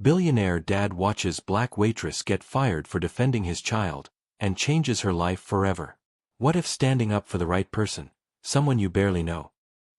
Billionaire dad watches black waitress get fired for defending his child, and changes her life forever. What if standing up for the right person, someone you barely know,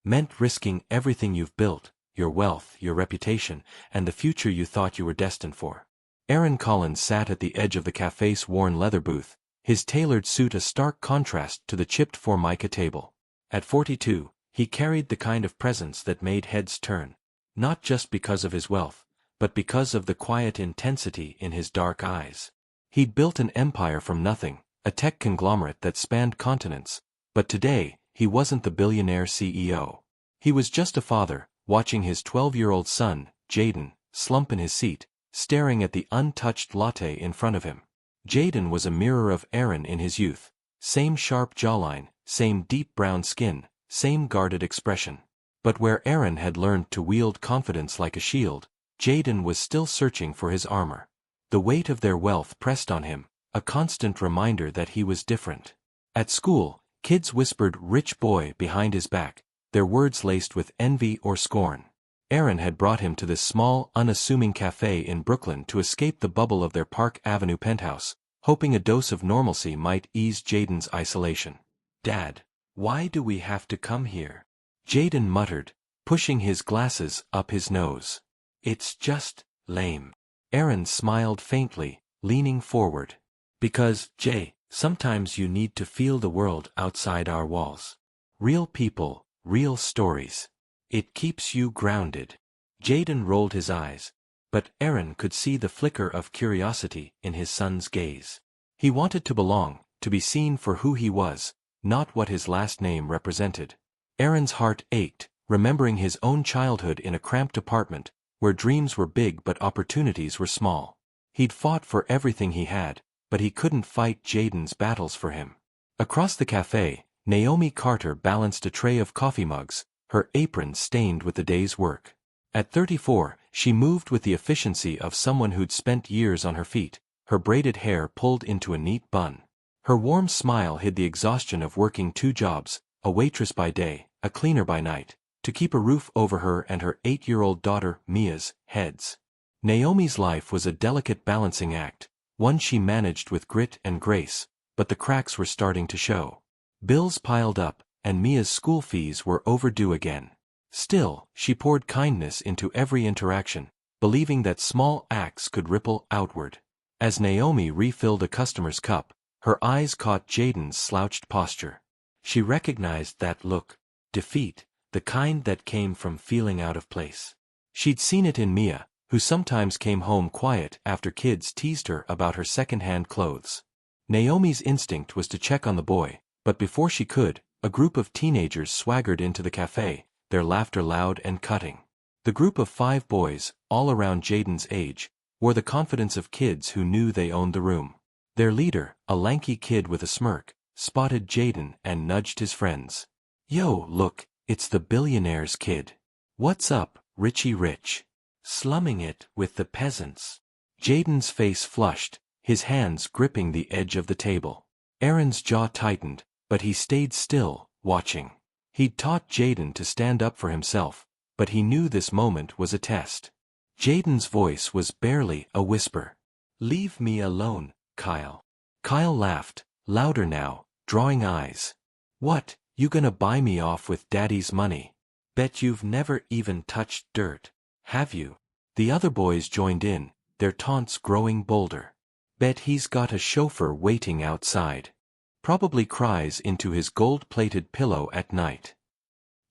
meant risking everything you've built, your wealth, your reputation, and the future you thought you were destined for? Aaron Collins sat at the edge of the cafe's worn leather booth, his tailored suit a stark contrast to the chipped formica table. At 42, he carried the kind of presence that made heads turn, not just because of his wealth, but because of the quiet intensity in his dark eyes. He'd built an empire from nothing, a tech conglomerate that spanned continents, but today, he wasn't the billionaire CEO. He was just a father, watching his 12-year-old son, Jaden, slump in his seat, staring at the untouched latte in front of him. Jaden was a mirror of Aaron in his youth. Same sharp jawline, same deep brown skin, same guarded expression. But where Aaron had learned to wield confidence like a shield, Jaden was still searching for his armor. The weight of their wealth pressed on him, a constant reminder that he was different. At school, kids whispered "rich boy" behind his back, their words laced with envy or scorn. Aaron had brought him to this small, unassuming cafe in Brooklyn to escape the bubble of their Park Avenue penthouse, hoping a dose of normalcy might ease Jaden's isolation. "Dad, why do we have to come here?" Jaden muttered, pushing his glasses up his nose. "It's just lame." Aaron smiled faintly, leaning forward. "Because, Jay, sometimes you need to feel the world outside our walls. Real people, real stories. It keeps you grounded." Jaden rolled his eyes, but Aaron could see the flicker of curiosity in his son's gaze. He wanted to belong, to be seen for who he was, not what his last name represented. Aaron's heart ached, remembering his own childhood in a cramped apartment, where dreams were big but opportunities were small. He'd fought for everything he had, but he couldn't fight Jaden's battles for him. Across the cafe, Naomi Carter balanced a tray of coffee mugs, her apron stained with the day's work. At 34, she moved with the efficiency of someone who'd spent years on her feet, her braided hair pulled into a neat bun. Her warm smile hid the exhaustion of working 2 jobs, a waitress by day, a cleaner by night, to keep a roof over her and her 8-year-old daughter, Mia's, heads. Naomi's life was a delicate balancing act, one she managed with grit and grace, but the cracks were starting to show. Bills piled up, and Mia's school fees were overdue again. Still, she poured kindness into every interaction, believing that small acts could ripple outward. As Naomi refilled a customer's cup, her eyes caught Jaden's slouched posture. She recognized that look, defeat, the kind that came from feeling out of place. She'd seen it in Mia, who sometimes came home quiet after kids teased her about her second-hand clothes. Naomi's instinct was to check on the boy, but before she could, a group of teenagers swaggered into the cafe, their laughter loud and cutting. The group of 5 boys, all around Jaden's age, wore the confidence of kids who knew they owned the room. Their leader, a lanky kid with a smirk, spotted Jaden and nudged his friends. "Yo, look, it's the billionaire's kid. What's up, Richie Rich? Slumming it with the peasants." Jaden's face flushed, his hands gripping the edge of the table. Aaron's jaw tightened, but he stayed still, watching. He'd taught Jaden to stand up for himself, but he knew this moment was a test. Jaden's voice was barely a whisper. "Leave me alone, Kyle." Kyle laughed, louder now, drawing eyes. "What, you gonna buy me off with daddy's money? Bet you've never even touched dirt, have you?" The other boys joined in, their taunts growing bolder. "Bet he's got a chauffeur waiting outside. Probably cries into his gold-plated pillow at night."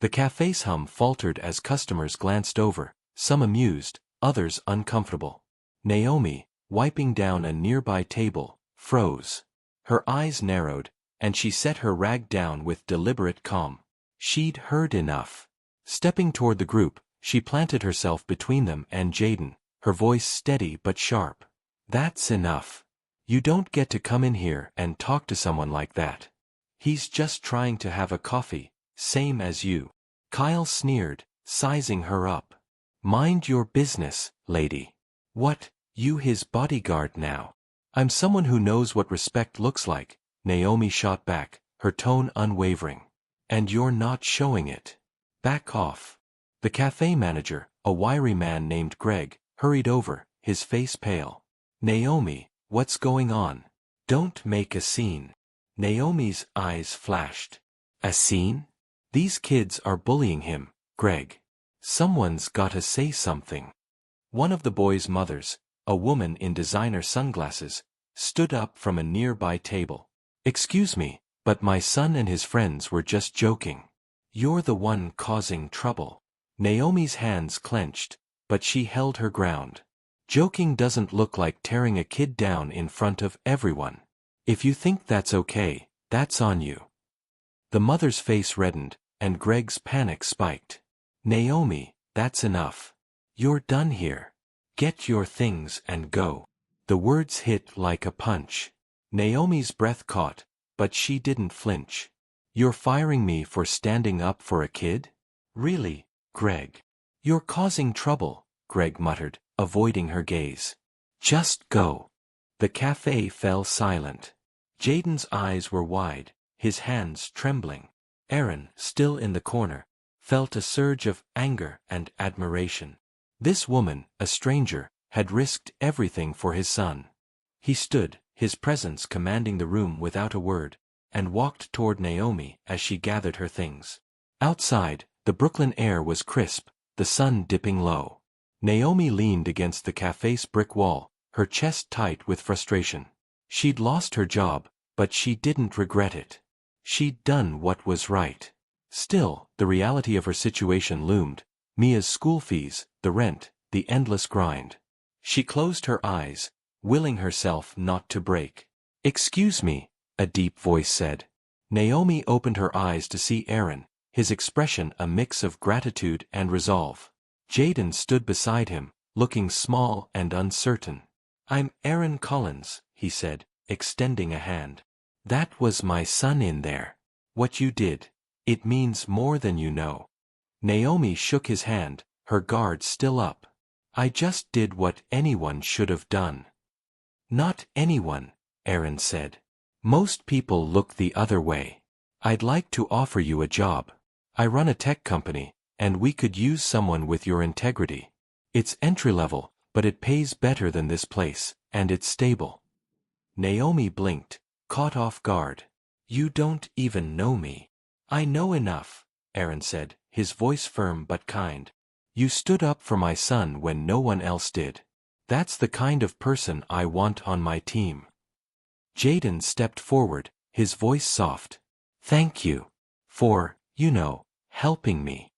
The cafe's hum faltered as customers glanced over, some amused, others uncomfortable. Naomi, wiping down a nearby table, froze. Her eyes narrowed, and she set her rag down with deliberate calm. She'd heard enough. Stepping toward the group, she planted herself between them and Jaden, her voice steady but sharp. "That's enough. You don't get to come in here and talk to someone like that. He's just trying to have a coffee, same as you." Kyle sneered, sizing her up. "Mind your business, lady. What, you his bodyguard now?" "I'm someone who knows what respect looks like," Naomi shot back, her tone unwavering. "And you're not showing it. Back off." The cafe manager, a wiry man named Greg, hurried over, his face pale. Naomi, what's going on? Don't make a scene. Naomi's eyes flashed. A scene? These kids are bullying him, Greg. Someone's gotta say something. One of the boys' mothers, a woman in designer sunglasses, stood up from a nearby table. Excuse me, but my son and his friends were just joking. You're the one causing trouble. Naomi's hands clenched, but she held her ground. Joking doesn't look like tearing a kid down in front of everyone. If you think that's okay, that's on you. The mother's face reddened, and Greg's panic spiked. Naomi, that's enough. You're done here. Get your things and go. The words hit like a punch. Naomi's breath caught, but she didn't flinch. You're firing me for standing up for a kid? Really, Greg? You're causing trouble, Greg muttered, avoiding her gaze. Just go. The cafe fell silent. Jaden's eyes were wide, his hands trembling. Aaron, still in the corner, felt a surge of anger and admiration. This woman, a stranger, had risked everything for his son. He stood, his presence commanding the room without a word, and walked toward Naomi as she gathered her things. Outside, the Brooklyn air was crisp, the sun dipping low. Naomi leaned against the cafe's brick wall, her chest tight with frustration. She'd lost her job, but she didn't regret it. She'd done what was right. Still, the reality of her situation loomed: Mia's school fees, the rent, the endless grind. She closed her eyes, willing herself not to break. Excuse me, a deep voice said. Naomi opened her eyes to see Aaron, his expression a mix of gratitude and resolve. Jaden stood beside him, looking small and uncertain. I'm Aaron Collins, he said, extending a hand. That was my son in there. What you did, it means more than you know. Naomi shook his hand, her guard still up. I just did what anyone should have done. Not anyone, Aaron said. Most people look the other way. I'd like to offer you a job. I run a tech company, and we could use someone with your integrity. It's entry-level, but it pays better than this place, and it's stable. Naomi blinked, caught off guard. You don't even know me. I know enough, Aaron said, his voice firm but kind. You stood up for my son when no one else did. That's the kind of person I want on my team. Jaden stepped forward, his voice soft. Thank you. For, helping me.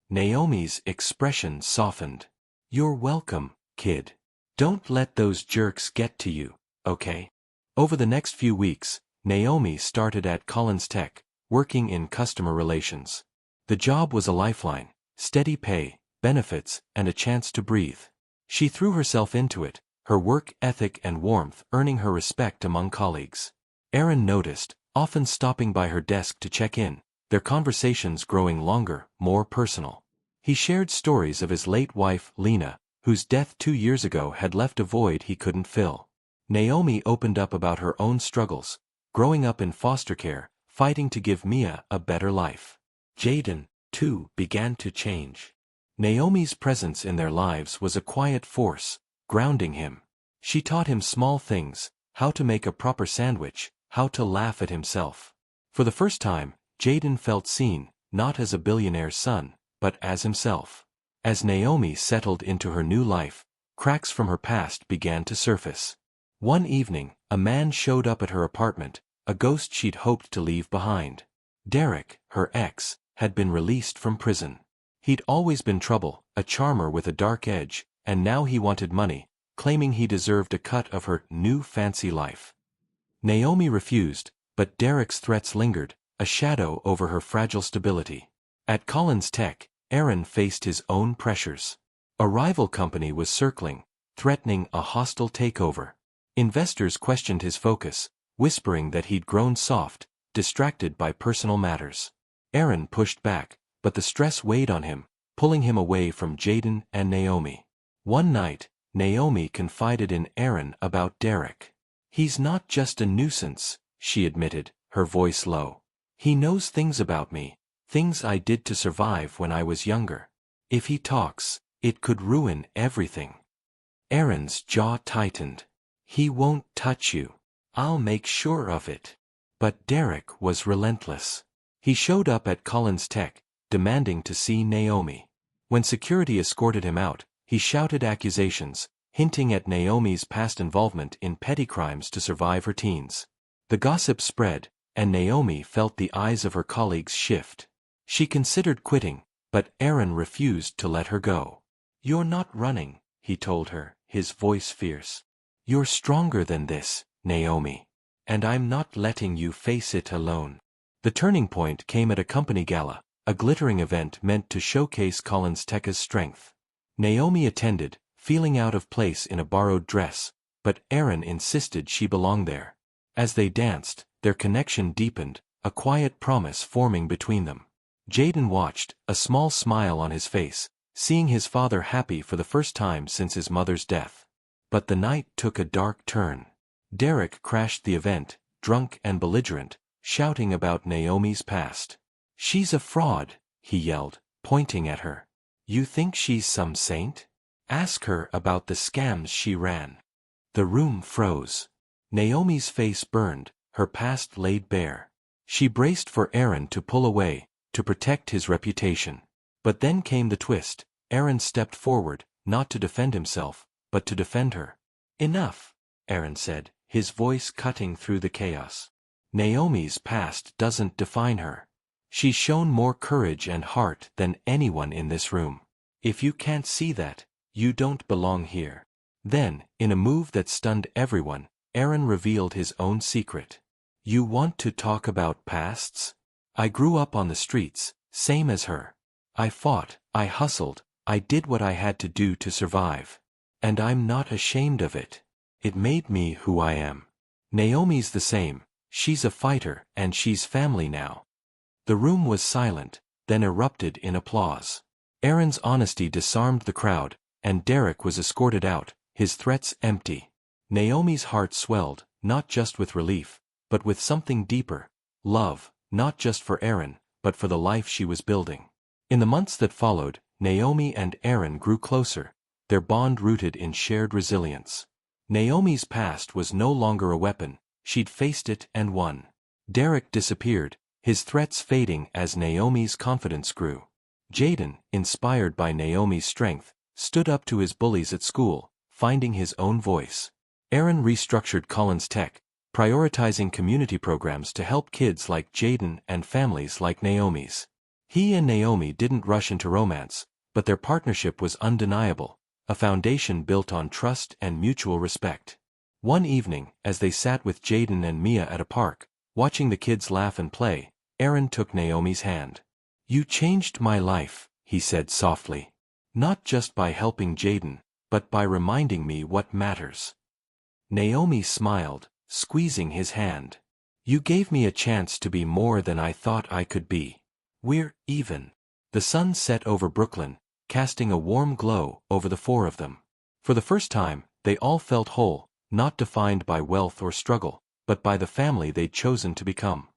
Naomi's expression softened. You're welcome, kid. Don't let those jerks get to you, okay? Over the next few weeks, Naomi started at Collins Tech, working in customer relations. The job was a lifeline, steady pay, benefits, and a chance to breathe. She threw herself into it, her work ethic and warmth earning her respect among colleagues. Aaron noticed, often stopping by her desk to check in, their conversations growing longer, more personal. He shared stories of his late wife, Lena, whose death 2 years ago had left a void he couldn't fill. Naomi opened up about her own struggles, growing up in foster care, fighting to give Mia a better life. Jaden, too, began to change. Naomi's presence in their lives was a quiet force, grounding him. She taught him small things, how to make a proper sandwich, how to laugh at himself. For the first time, Jaden felt seen, not as a billionaire's son, but as himself. As Naomi settled into her new life, cracks from her past began to surface. One evening, a man showed up at her apartment, a ghost she'd hoped to leave behind. Derek, her ex, had been released from prison. He'd always been trouble, a charmer with a dark edge, and now he wanted money, claiming he deserved a cut of her new fancy life. Naomi refused, but Derek's threats lingered, a shadow over her fragile stability. At Collins Tech, Aaron faced his own pressures. A rival company was circling, threatening a hostile takeover. Investors questioned his focus, whispering that he'd grown soft, distracted by personal matters. Aaron pushed back, but the stress weighed on him, pulling him away from Jaden and Naomi. One night, Naomi confided in Aaron about Derek. He's not just a nuisance, she admitted, her voice low. He knows things about me, things I did to survive when I was younger. If he talks, it could ruin everything. Aaron's jaw tightened. He won't touch you. I'll make sure of it. But Derek was relentless. He showed up at Collins Tech, demanding to see Naomi. When security escorted him out, he shouted accusations, hinting at Naomi's past involvement in petty crimes to survive her teens. The gossip spread, and Naomi felt the eyes of her colleagues shift. She considered quitting, but Aaron refused to let her go. "You're not running," he told her, his voice fierce. "You're stronger than this, Naomi. And I'm not letting you face it alone." The turning point came at a company gala, a glittering event meant to showcase Collins Tech's strength. Naomi attended, feeling out of place in a borrowed dress, but Aaron insisted she belonged there. As they danced, their connection deepened, a quiet promise forming between them. Jaden watched, a small smile on his face, seeing his father happy for the first time since his mother's death. But the night took a dark turn. Derek crashed the event, drunk and belligerent, shouting about Naomi's past. "She's a fraud," he yelled, pointing at her. "You think she's some saint? Ask her about the scams she ran." The room froze. Naomi's face burned, her past laid bare. She braced for Aaron to pull away, to protect his reputation. But then came the twist. Aaron stepped forward, not to defend himself, but to defend her. "Enough," Aaron said, his voice cutting through the chaos. "Naomi's past doesn't define her. She's shown more courage and heart than anyone in this room. If you can't see that, you don't belong here." Then, in a move that stunned everyone, Aaron revealed his own secret. "You want to talk about pasts? I grew up on the streets, same as her. I fought, I hustled, I did what I had to do to survive. And I'm not ashamed of it. It made me who I am. Naomi's the same, she's a fighter and she's family now." The room was silent, then erupted in applause. Aaron's honesty disarmed the crowd, and Derek was escorted out, his threats empty. Naomi's heart swelled, not just with relief, but with something deeper, love, not just for Aaron, but for the life she was building. In the months that followed, Naomi and Aaron grew closer, their bond rooted in shared resilience. Naomi's past was no longer a weapon, she'd faced it and won. Derek disappeared, his threats fading as Naomi's confidence grew. Jaden, inspired by Naomi's strength, stood up to his bullies at school, finding his own voice. Aaron restructured Collins Tech, prioritizing community programs to help kids like Jaden and families like Naomi's. He and Naomi didn't rush into romance, but their partnership was undeniable, a foundation built on trust and mutual respect. One evening, as they sat with Jaden and Mia at a park, watching the kids laugh and play, Aaron took Naomi's hand. "You changed my life," he said softly. "Not just by helping Jaden, but by reminding me what matters." Naomi smiled, squeezing his hand. "You gave me a chance to be more than I thought I could be. We're even." The sun set over Brooklyn, casting a warm glow over the four of them. For the first time, they all felt whole, not defined by wealth or struggle, but by the family they'd chosen to become.